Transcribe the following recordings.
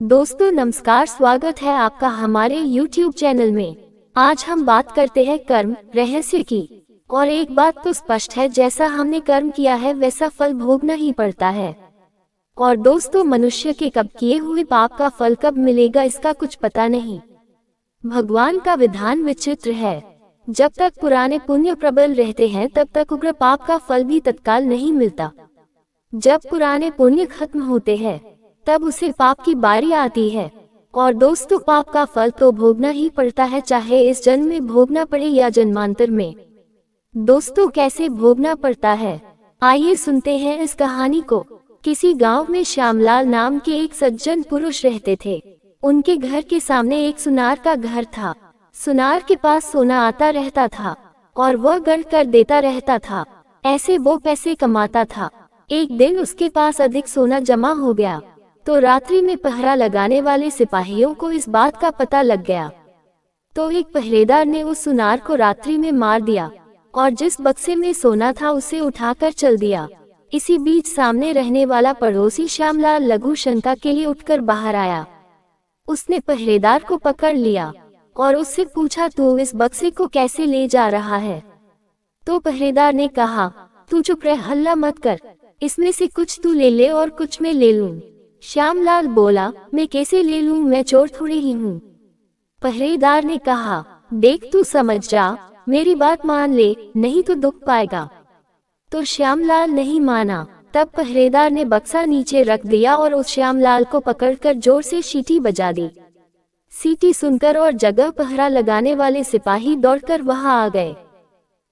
दोस्तों नमस्कार, स्वागत है आपका हमारे YouTube चैनल में। आज हम बात करते हैं कर्म रहस्य की। और एक बात तो स्पष्ट है, जैसा हमने कर्म किया है वैसा फल भोगना ही पड़ता है। और दोस्तों, मनुष्य के कब किए हुए पाप का फल कब मिलेगा इसका कुछ पता नहीं। भगवान का विधान विचित्र है। जब तक पुराने पुण्य प्रबल रहते हैं तब तक उग्र पाप का फल भी तत्काल नहीं मिलता। जब पुराने पुण्य खत्म होते हैं तब उसे पाप की बारी आती है। और दोस्तों, पाप का फल तो भोगना ही पड़ता है, चाहे इस जन्म में भोगना पड़े या जन्मांतर में। दोस्तों, कैसे भोगना पड़ता है, आइए सुनते हैं इस कहानी को। किसी गांव में श्यामलाल नाम के एक सज्जन पुरुष रहते थे। उनके घर के सामने एक सुनार का घर था। सुनार के पास सोना आता रहता था और वह गढ़ कर देता रहता था। ऐसे वो पैसे कमाता था। एक दिन उसके पास अधिक सोना जमा हो गया तो रात्रि में पहरा लगाने वाले सिपाहियों को इस बात का पता लग गया। तो एक पहरेदार ने उस सुनार को रात्रि में मार दिया और जिस बक्से में सोना था उसे उठाकर चल दिया। इसी बीच सामने रहने वाला पड़ोसी श्यामलाल लघु शंका के लिए उठकर बाहर आया। उसने पहरेदार को पकड़ लिया और उससे पूछा, तू इस बक्से को कैसे ले जा रहा है? तो पहरेदार ने कहा, तू चुप रह, हल्ला मत कर, इसमें से कुछ तू ले ले और कुछ मैं ले लूं। श्यामलाल बोला, मैं कैसे ले लूं, मैं चोर थोड़ी ही हूँ। पहरेदार ने कहा, देख तू समझ जा, मेरी बात मान ले, नहीं तो दुख पाएगा। तो श्यामलाल नहीं माना। तब पहरेदार ने बक्सा नीचे रख दिया और उस श्यामलाल को पकड़कर जोर से सीटी बजा दी। सीटी सुनकर और जगह पहरा लगाने वाले सिपाही दौड़कर वहां आ गए।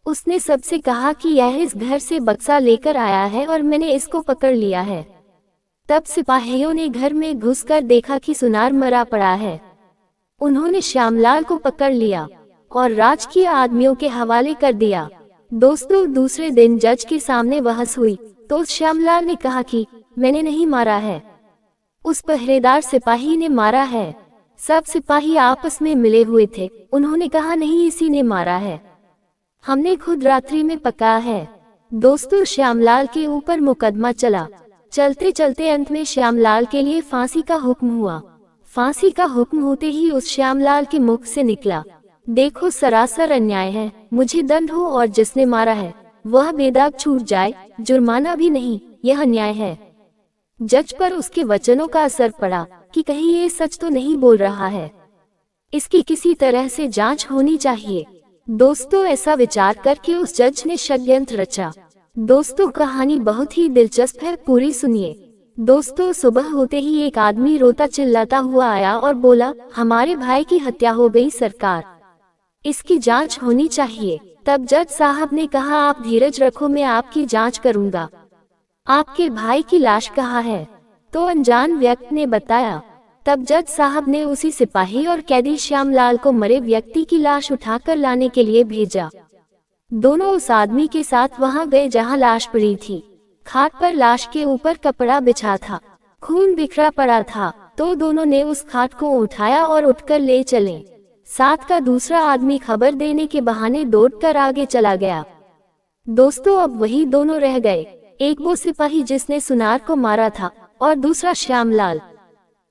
उसने सबसे कहा कि यह इस घर से बक्सा लेकर आया है और मैंने इसको पकड़ लिया है। तब सिपाहियों ने घर में घुसकर देखा कि सुनार मरा पड़ा है। उन्होंने श्यामलाल को पकड़ लिया और राजकीय आदमियों के हवाले कर दिया। दोस्तों, दूसरे दिन जज के सामने बहस हुई तो श्यामलाल ने कहा कि मैंने नहीं मारा है, उस पहरेदार सिपाही ने मारा है। सब सिपाही आपस में मिले हुए थे। उन्होंने कहा, नहीं, इसी ने मारा है, हमने खुद रात्रि में पकाया है। दोस्तों, श्यामलाल के ऊपर मुकदमा चला। चलते चलते अंत में श्यामलाल के लिए फांसी का हुक्म हुआ। फांसी का हुक्म होते ही उस श्यामलाल के मुख से निकला, देखो सरासर अन्याय है, मुझे दंड हो और जिसने मारा है वह बेदाग छूट जाए, जुर्माना भी नहीं, यह अन्याय है। जज पर उसके वचनों का असर पड़ा कि कहीं ये सच तो नहीं बोल रहा है, इसकी किसी तरह से जांच होनी चाहिए। दोस्तों, ऐसा विचार करके उस जज ने षड्यंत्र रचा। दोस्तों, कहानी बहुत ही दिलचस्प है, पूरी सुनिए। दोस्तों, सुबह होते ही एक आदमी रोता चिल्लाता हुआ आया और बोला, हमारे भाई की हत्या हो गई सरकार, इसकी जांच होनी चाहिए। तब जज साहब ने कहा, आप धीरज रखो, मैं आपकी जांच करूंगा। आपके भाई की लाश कहाँ है? तो अनजान व्यक्ति ने बताया। तब जज साहब ने उसी सिपाही और कैदी श्यामलाल को मरे व्यक्ति की लाश उठाकर लाने के लिए भेजा। दोनों उस आदमी के साथ वहां गए जहां लाश पड़ी थी। खाट पर लाश के ऊपर कपड़ा बिछा था, खून बिखरा पड़ा था। तो दोनों ने उस खाट को उठाया और उठकर ले चले। साथ का दूसरा आदमी खबर देने के बहाने दौड़कर आगे चला गया। दोस्तों, अब वही दोनों रह गए, एक वो सिपाही जिसने सुनार को मारा था और दूसरा श्यामलाल।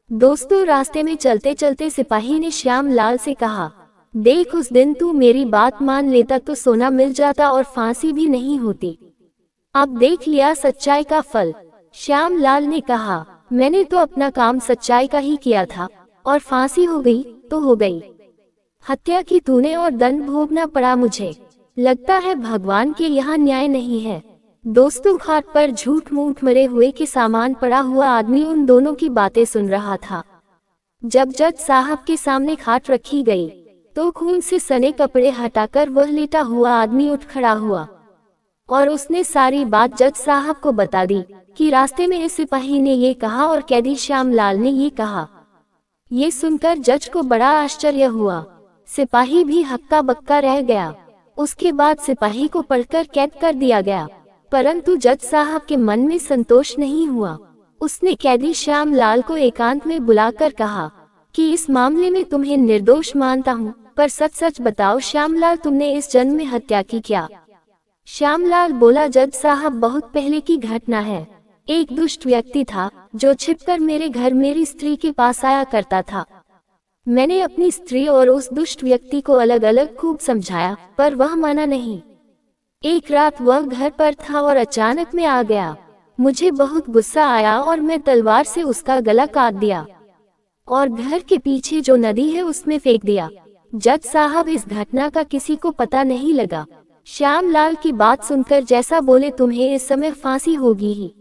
दोस्तों, रास्ते में चलते चलते सिपाही ने श्यामलाल से कहा, देख, उस दिन तू मेरी बात मान लेता तो सोना मिल जाता और फांसी भी नहीं होती। अब देख लिया सच्चाई का फल। श्यामलाल ने कहा, मैंने तो अपना काम सच्चाई का ही किया था और फांसी हो गई तो हो गई, हत्या की तूने और दंड भोगना पड़ा मुझे। लगता है भगवान के यहाँ न्याय नहीं है। दोस्तों, खाट पर झूठ मूठ मरे हुए के सामान पड़ा हुआ आदमी उन दोनों की बातें सुन रहा था। जब जज साहब के सामने खाट रखी गई तो खून से सने कपड़े हटाकर वह लेटा हुआ आदमी उठ खड़ा हुआ और उसने सारी बात जज साहब को बता दी कि रास्ते में इस सिपाही ने ये कहा और कैदी श्यामलाल ने ये कहा। ये सुनकर जज को बड़ा आश्चर्य हुआ। सिपाही भी हक्का बक्का रह गया। उसके बाद सिपाही को पकड़कर कैद कर दिया गया, परंतु जज साहब के मन में संतोष नहीं हुआ। उसने कैदी श्यामलाल को एकांत में बुलाकर कहा कि इस मामले में तुम्हें निर्दोष मानता हूँ, पर सच सच बताओ श्यामलाल, तुमने इस जन्म में हत्या की क्या? श्यामलाल बोला, जज साहब, बहुत पहले की घटना है, एक दुष्ट व्यक्ति था जो छिपकर मेरे घर मेरी स्त्री के पास आया करता था। मैंने अपनी स्त्री और उस दुष्ट व्यक्ति को अलग अलग खूब समझाया, पर वह माना नहीं। एक रात वह घर पर था और अचानक मैं आ गया। मुझे बहुत गुस्सा आया और मैं तलवार से उसका गला काट दिया और घर के पीछे जो नदी है उसमें फेंक दिया। जज साहब, इस घटना का किसी को पता नहीं लगा। श्यामलाल की बात सुनकर जैसा बोले, तुम्हें इस समय फांसी होगी ही।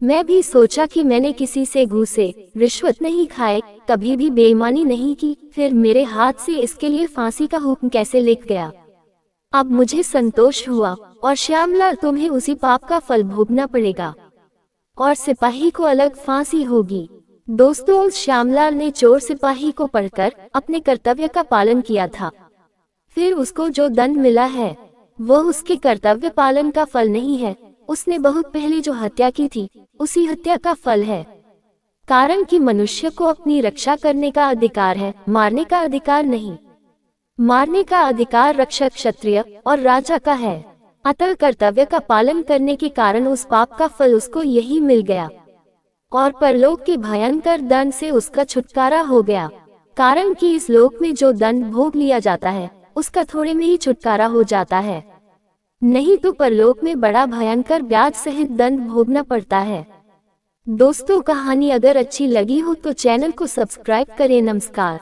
मैं भी सोचा कि मैंने किसी से घूसे रिश्वत नहीं खाए, कभी भी बेईमानी नहीं की, फिर मेरे हाथ से इसके लिए फांसी का हुक्म कैसे लिख गया। अब मुझे संतोष हुआ और श्यामलाल, तुम्हें उसी पाप का फल भोगना पड़ेगा और सिपाही को अलग फांसी होगी। दोस्तों, उस श्यामलाल ने चोर सिपाही को पढ़कर अपने कर्तव्य का पालन किया था। फिर उसको जो दंड मिला है वो उसके कर्तव्य पालन का फल नहीं है, उसने बहुत पहले जो हत्या की थी उसी हत्या का फल है। कारण कि मनुष्य को अपनी रक्षा करने का अधिकार है, मारने का अधिकार नहीं। मारने का अधिकार रक्षक, क्षत्रिय और राजा का है। अतः कर्तव्य का पालन करने के कारण उस पाप का फल उसको यही मिल गया और परलोक के भयंकर दंड से उसका छुटकारा हो गया। कारण कि इस लोक में जो दंड भोग लिया जाता है उसका थोड़े में ही छुटकारा हो जाता है, नहीं तो परलोक में बड़ा भयंकर ब्याज सहित दंड भोगना पड़ता है। दोस्तों, कहानी अगर अच्छी लगी हो तो चैनल को सब्सक्राइब करें। नमस्कार।